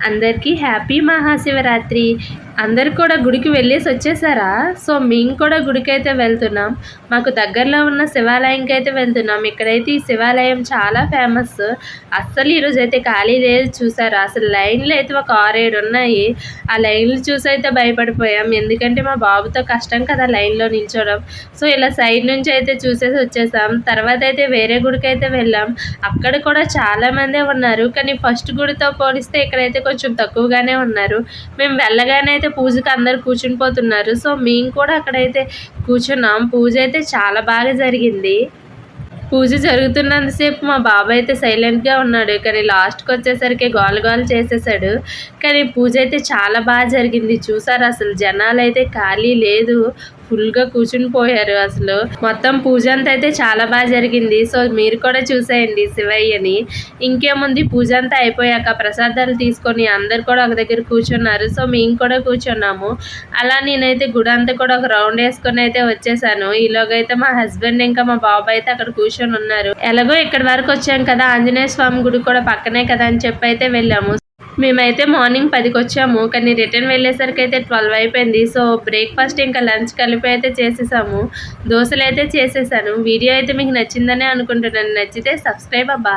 అందరికీ హ్యాపీ మహాశివరాత్రి. అందరూ కూడా గుడికి వెళ్ళేసి వచ్చేసారా? సో మేము కూడా గుడికైతే వెళ్తున్నాం. మాకు దగ్గరలో ఉన్న శివాలయంకి అయితే వెళ్తున్నాం. ఇక్కడైతే ఈ శివాలయం చాలా ఫేమస్. అస్సలు ఈరోజైతే ఖాళీ లేదు చూసారా? అసలు లైన్లు అయితే ఒక 6, 7 ఉన్నాయి. ఆ లైన్లు చూసి అయితే భయపడిపోయాం. ఎందుకంటే మా బాబుతో కష్టం కదా లైన్లో నిల్చోవడం. సో ఇలా సైడ్ నుంచి అయితే చూసేసి వచ్చేసాం. తర్వాత అయితే వేరే గుడికి అయితే వెళ్ళాం. అక్కడ కూడా చాలామందే ఉన్నారు. కానీ ఫస్ట్ గుడితో పోలిస్తే ఇక్కడైతే కొంచెం తక్కువగానే ఉన్నారు. మేము వెళ్ళగానే అయితే పూజకి అందరు కూర్చుని పోతున్నారు. సో మేము కూడా అక్కడైతే కూర్చున్నాం. పూజ అయితే చాలా బాగా జరిగింది. పూజ జరుగుతున్నంతసేపు మా బాబాయ్ అయితే సైలెంట్గా ఉన్నాడు. కానీ లాస్ట్కి వచ్చేసరికి గోల గోల చేసేసాడు. కానీ పూజ అయితే చాలా బాగా జరిగింది. చూసారు అసలు జనాలు అయితే ఖాళీ లేదు, ఫుల్గా కూర్చుని పోయారు. అసలు మొత్తం పూజ అంతా అయితే చాలా బాగా జరిగింది. సో మీరు కూడా చూసేయండి శివయ్యని. ఇంకేముంది, పూజ అంతా అయిపోయాక ప్రసాదాలు తీసుకొని అందరు కూడా ఒక దగ్గర కూర్చున్నారు. సో మేము కూడా కూర్చున్నాము. అలా నేనైతే గుడి అంతా కూడా ఒక రౌండ్ వేసుకొని అయితే వచ్చేసాను. ఈలోగా అయితే మా హస్బెండ్ ఇంకా మా బాబాయ్ అయితే అక్కడ కూర్చొని ఉన్నారు. ఎలాగో ఇక్కడి వరకు వచ్చాం కదా, ఆంజనేయ స్వామి గుడి కూడా పక్కనే కదా అని చెప్పి అయితే వెళ్ళాము. మేమైతే మార్నింగ్ 10కి వచ్చాము. కానీ రిటర్న్ వెళ్ళేసరికి అయితే 12 అయిపోయింది. సో బ్రేక్ఫాస్ట్ ఇంకా లంచ్ కలిపి అయితే చేసేసాము. దోశలు అయితే చేసేసాను. వీడియో అయితే మీకు నచ్చిందనే అనుకుంటున్నాను. నచ్చితే సబ్స్క్రైబ్ అబ్బా.